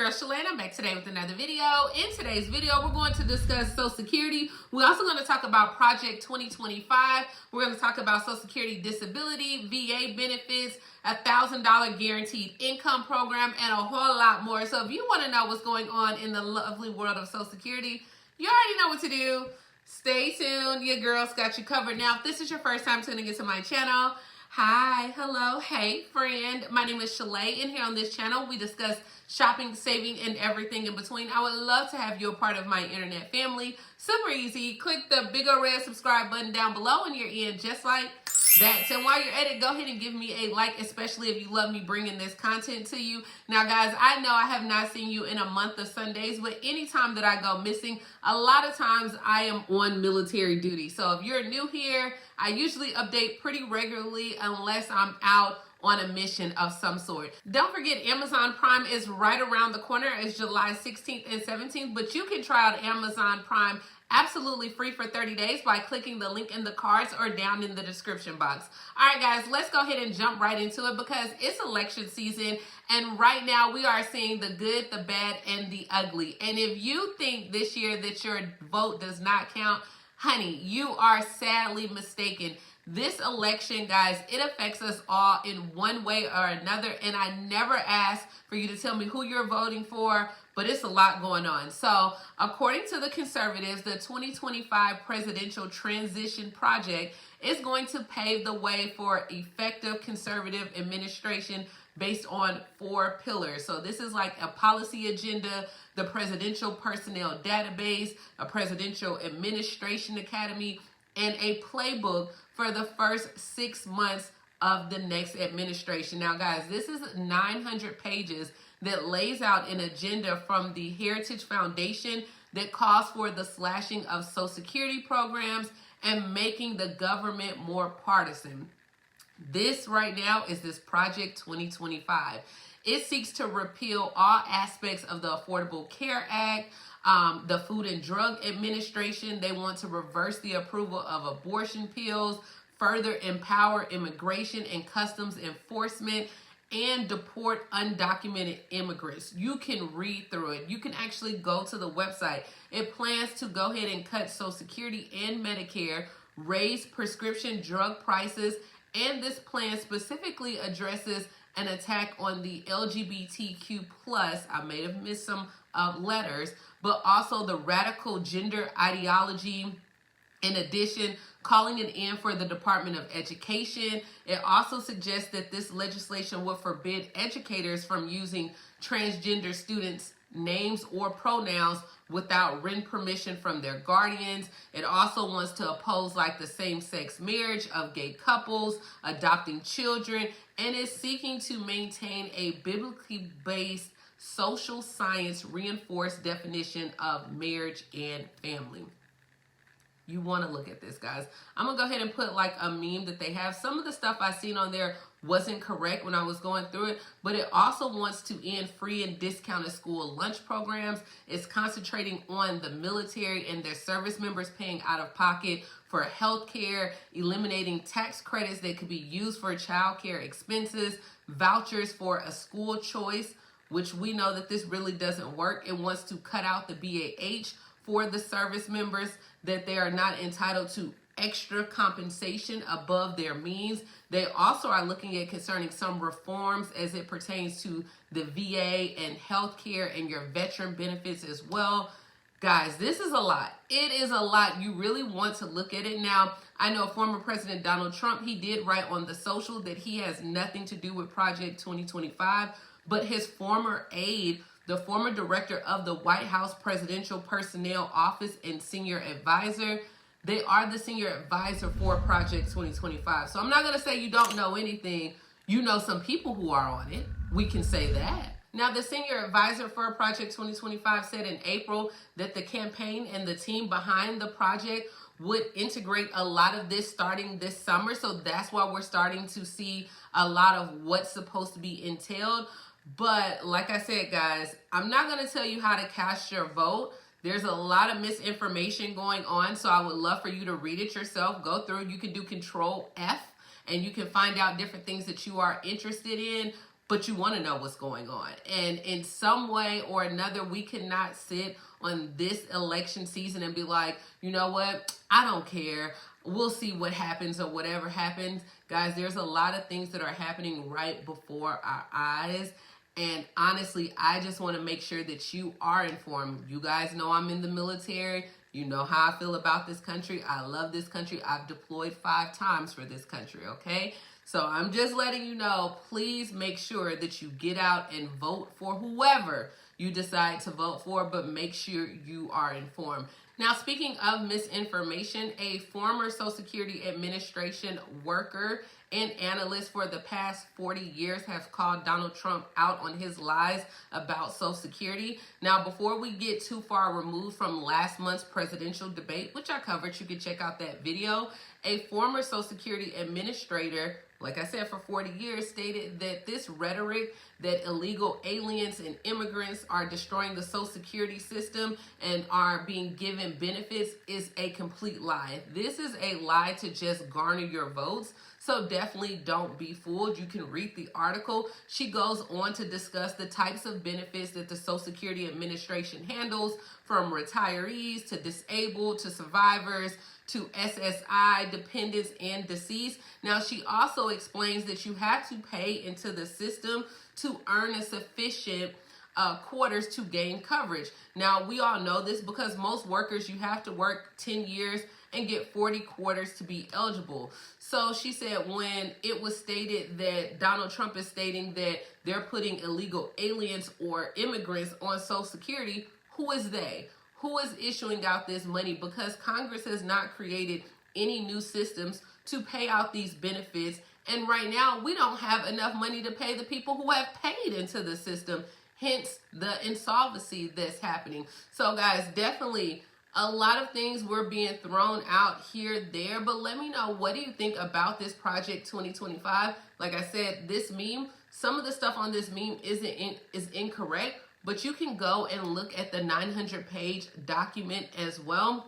girl Shalane. I'm back today with another video. In today's video, we're going to discuss Social Security. We're also going to talk about Project 2025. We're going to talk about Social Security disability, VA benefits, $1,000 guaranteed income program, and a whole lot more. So if you want to know what's going on in the lovely world of Social Security, you already know what to do. Stay tuned. Your girl's got you covered. Now, if this is your first time tuning into my channel, hi, hello, hey, friend. My name is Shalay, and here on this channel, we discuss shopping, saving, and everything in between. I would love to have you a part of my internet family. Super easy. Click the big old red subscribe button down below, and you're in just like that. So while you're at it, go ahead and give me a like, especially if you love me bringing this content to you. Now, guys, I know I have not seen you in a month of Sundays, but anytime that I go missing, a lot of times I am on military duty. So if you're new here, I usually update pretty regularly unless I'm out on a mission of some sort. Don't forget, Amazon Prime is right around the corner. It's July 16th and 17th, but you can try out Amazon Prime absolutely free for 30 days by clicking the link in the cards or down in the description box. All right, guys, let's go ahead and jump right into it because it's election season, and right now we are seeing the good, the bad, and the ugly. And if you think this year that your vote does not count, honey, you are sadly mistaken. This election, guys, it affects us all in one way or another, and I never ask for you to tell me who you're voting for, but it's a lot going on. So, according to the conservatives, the 2025 Presidential Transition Project is going to pave the way for effective conservative administration based on 4 pillars. So this is like a policy agenda, the Presidential Personnel Database, a Presidential Administration Academy, and a playbook for the first 6 months of the next administration. Now, guys, this is 900 pages that lays out an agenda from the Heritage Foundation that calls for the slashing of Social Security programs and making the government more partisan. This right now is this Project 2025. It seeks to repeal all aspects of the Affordable Care Act, the Food and Drug Administration. They want to reverse the approval of abortion pills, further empower immigration and customs enforcement, and deport undocumented immigrants. You can read through it. You can actually go to the website. It plans to go ahead and cut Social Security and Medicare, raise prescription drug prices, and this plan specifically addresses an attack on the LGBTQ+, I may have missed some letters, but also the radical gender ideology. In addition, calling an end for the Department of Education. It also suggests that this legislation would forbid educators from using transgender students' names or pronouns without written permission from their guardians. It also wants to oppose like the same-sex marriage of gay couples, adopting children, and is seeking to maintain a biblically based social science reinforced definition of marriage and family. You want to look at this, guys. I'm going to go ahead and put like a meme that they have. Some of the stuff I seen on there wasn't correct when I was going through it, but it also wants to end free and discounted school lunch programs. It's concentrating on the military and their service members paying out of pocket for health care, eliminating tax credits that could be used for child care expenses, vouchers for a school choice, which we know that this really doesn't work. It wants to cut out the BAH for the service members, that they are not entitled to extra compensation above their means. They also are looking at concerning some reforms as it pertains to the VA and healthcare and your veteran benefits as well. Guys, this is a lot. It is a lot. You really want to look at it. Now, I know former President Donald Trump, he did write on the social that he has nothing to do with Project 2025, but his former aide, the former director of the White House Presidential Personnel Office and senior advisor, they are the senior advisor for Project 2025. So I'm not going to say you don't know anything. You know some people who are on it. We can say that. Now, the senior advisor for Project 2025 said in April that the campaign and the team behind the project would integrate a lot of this starting this summer. So that's why we're starting to see a lot of what's supposed to be entailed. But like I said, guys, I'm not going to tell you how to cast your vote. There's a lot of misinformation going on, so I would love for you to read it yourself. Go through. You can do Control F, and you can find out different things that you are interested in. but you want to know what's going on. And in some way or another, we cannot sit on this election season and be like, you know what, I don't care. We'll see what happens or whatever happens. Guys, there's a lot of things that are happening right before our eyes. And honestly, I just want to make sure that you are informed. You guys know I'm in the military. You know how I feel about this country. I love this country. I've deployed 5 times for this country, okay? So I'm just letting you know, please make sure that you get out and vote for whoever you decide to vote for, but make sure you are informed. Now, speaking of misinformation, a former Social Security Administration worker and analyst for the past 40 years has called Donald Trump out on his lies about Social Security. Now, before we get too far removed from last month's presidential debate, which I covered, you can check out that video, a former Social Security administrator, like I said, for 40 years, stated that this rhetoric that illegal aliens and immigrants are destroying the Social Security system and are being given benefits is a complete lie. This is a lie to just garner your votes. So definitely don't be fooled. You can read the article. She goes on to discuss the types of benefits that the Social Security Administration handles, from retirees to disabled to survivors to SSI dependents and deceased. Now, she also explains that you have to pay into the system to earn a sufficient quarters to gain coverage. Now, we all know this because most workers, you have to work 10 years and get 40 quarters to be eligible. So she said when it was stated that Donald Trump is stating that they're putting illegal aliens or immigrants on Social Security, who is they? Who is issuing out this money? Because Congress has not created any new systems to pay out these benefits. And right now, we don't have enough money to pay the people who have paid into the system, hence the insolvency that's happening. So guys, definitely a lot of things were being thrown out here, there, but let me know, what do you think about this Project 2025? Like I said, this meme, some of the stuff on this meme is incorrect, but you can go and look at the 900-page document as well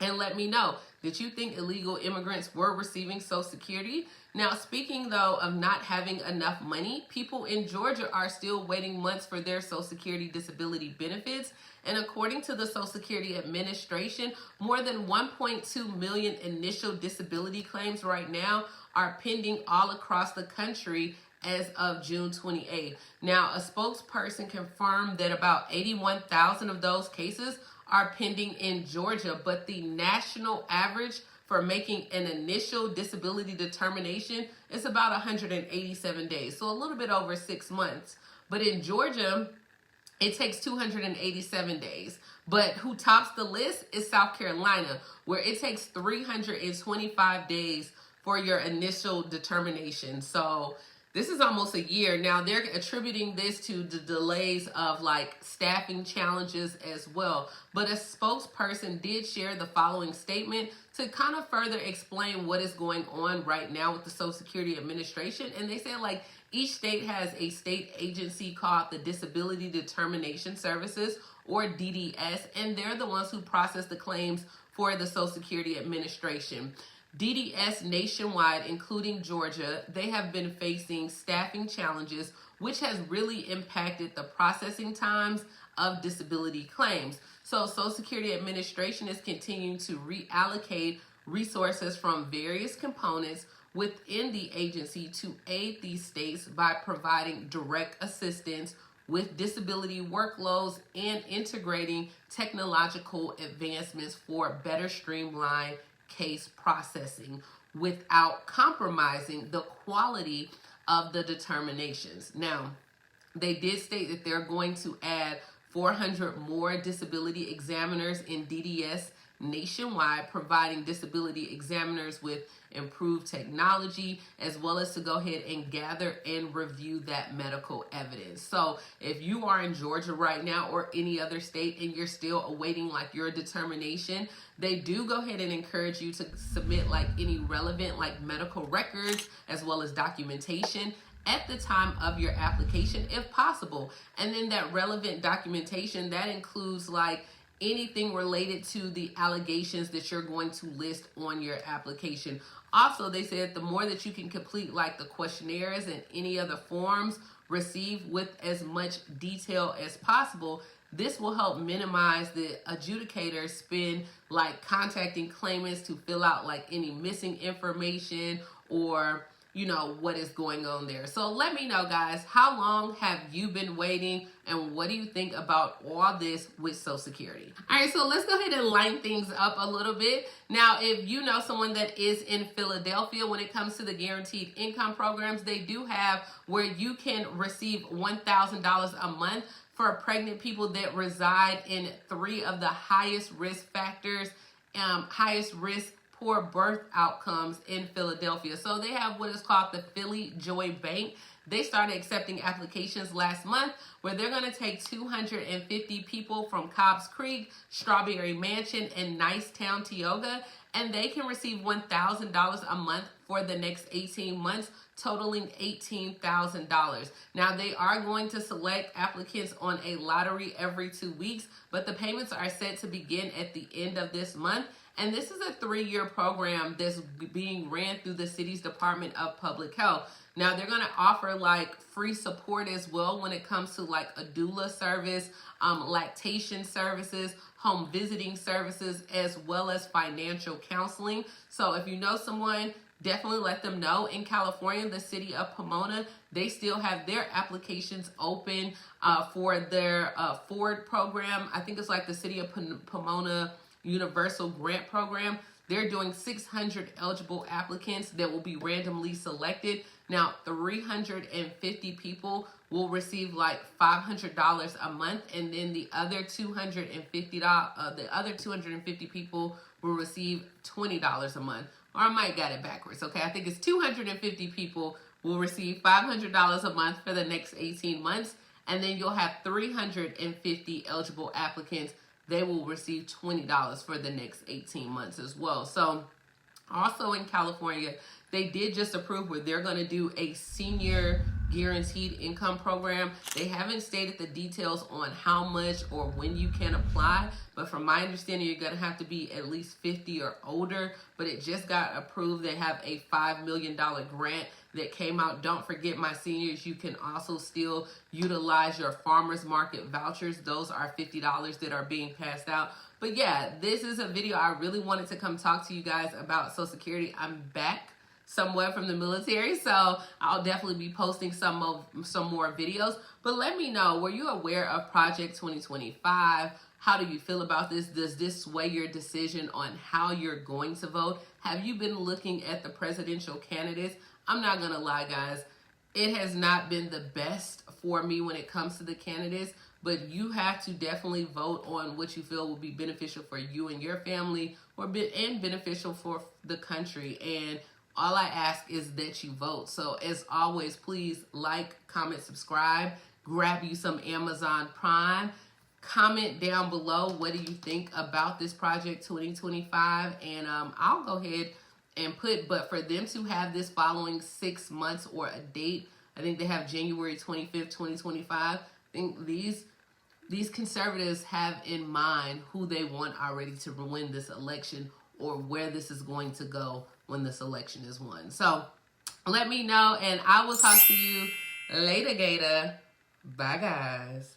and let me know, did you think illegal immigrants were receiving Social Security? Now, speaking though of not having enough money, people in Georgia are still waiting months for their Social Security disability benefits. And according to the Social Security Administration, more than 1.2 million initial disability claims right now are pending all across the country as of June 28th. Now, a spokesperson confirmed that about 81,000 of those cases are pending in Georgia, but the national average for making an initial disability determination is about 187 days, so a little bit over 6 months. But in Georgia, it takes 287 days. But who tops the list is South Carolina, where it takes 325 days for your initial determination. So this is almost a year. Now, they're attributing this to the delays of like staffing challenges as well. But a spokesperson did share the following statement to kind of further explain what is going on right now with the Social Security Administration. And they said like each state has a state agency called the Disability Determination Services, or DDS, and they're the ones who process the claims for the Social Security Administration. DDS nationwide, including Georgia, they have been facing staffing challenges, which has really impacted the processing times of disability claims. So Social Security Administration is continuing to reallocate resources from various components within the agency to aid these states by providing direct assistance with disability workloads and integrating technological advancements for better streamlined case processing without compromising the quality of the determinations. Now, they did state that they're going to add 400 more disability examiners in DDS nationwide, providing disability examiners with improved technology, as well as to go ahead and gather and review that medical evidence. So if you are in Georgia right now or any other state and you're still awaiting like your determination, they do go ahead and encourage you to submit like any relevant like medical records as well as documentation at the time of your application if possible. And then that relevant documentation, that includes like anything related to the allegations that you're going to list on your application. Also, they said the more that you can complete like the questionnaires and any other forms receive with as much detail as possible. This will help minimize the adjudicator spend like contacting claimants to fill out like any missing information or what is going on there. So let me know, guys, how long have you been waiting and what do you think about all this with Social Security? All right, so let's go ahead and line things up a little bit. Now, if you know someone that is in Philadelphia, when it comes to the guaranteed income programs, they do have where you can receive $1,000 a month for pregnant people that reside in 3 of the highest risk factors, highest risk poor birth outcomes in Philadelphia. So they have what is called the Philly Joy Bank. They started accepting applications last month where they're going to take 250 people from Cobbs Creek, Strawberry Mansion, and Nicetown, Tioga, and they can receive $1,000 a month for the next 18 months, totaling $18,000. Now, they are going to select applicants on a lottery every 2 weeks, but the payments are set to begin at the end of this month. And this is a 3-year program that's being ran through the city's Department of Public Health. Now, they're going to offer like free support as well when it comes to like a doula service, lactation services, home visiting services, as well as financial counseling. So if you know someone, definitely let them know. In California, the city of Pomona, they still have their applications open for their Ford program. I think it's like the city of Pomona Universal Grant Program. They're doing 600 eligible applicants that will be randomly selected. Now, 350 people will receive like $500 a month, and then the other 250 people will receive $20 a month. Or I might got it backwards. Okay, I think it's 250 people will receive $500 a month for the next 18 months, and then you'll have 350 eligible applicants. They will receive $20 for the next 18 months as well. So also in California, they did just approve where they're going to do a senior guaranteed income program. They haven't stated the details on how much or when you can apply, but from my understanding, you're going to have to be at least 50 or older, but it just got approved. They have a $5 million grant that came out. Don't forget, my seniors, you can also still utilize your farmers market vouchers. Those are $50 that are being passed out. But yeah, this is a video I really wanted to come talk to you guys about Social Security. I'm back somewhat from the military, so I'll definitely be posting some more videos. But let me know, were you aware of Project 2025? How do you feel about this? Does this sway your decision on how you're going to vote? Have you been looking at the presidential candidates? I'm not gonna lie, guys, it has not been the best for me when it comes to the candidates, but you have to definitely vote on what you feel will be beneficial for you and your family, and beneficial for the country. And all I ask is that you vote. So as always, please like, comment, subscribe, grab you some Amazon Prime. Comment down below, what do you think about this Project 2025? And I'll go ahead and but for them to have this following 6 months or a date, I think they have January 25th, 2025. I think these conservatives have in mind who they want already to win this election, or where this is going to go when this election is won. So let me know, and I will talk to you later, Gator. Bye, guys.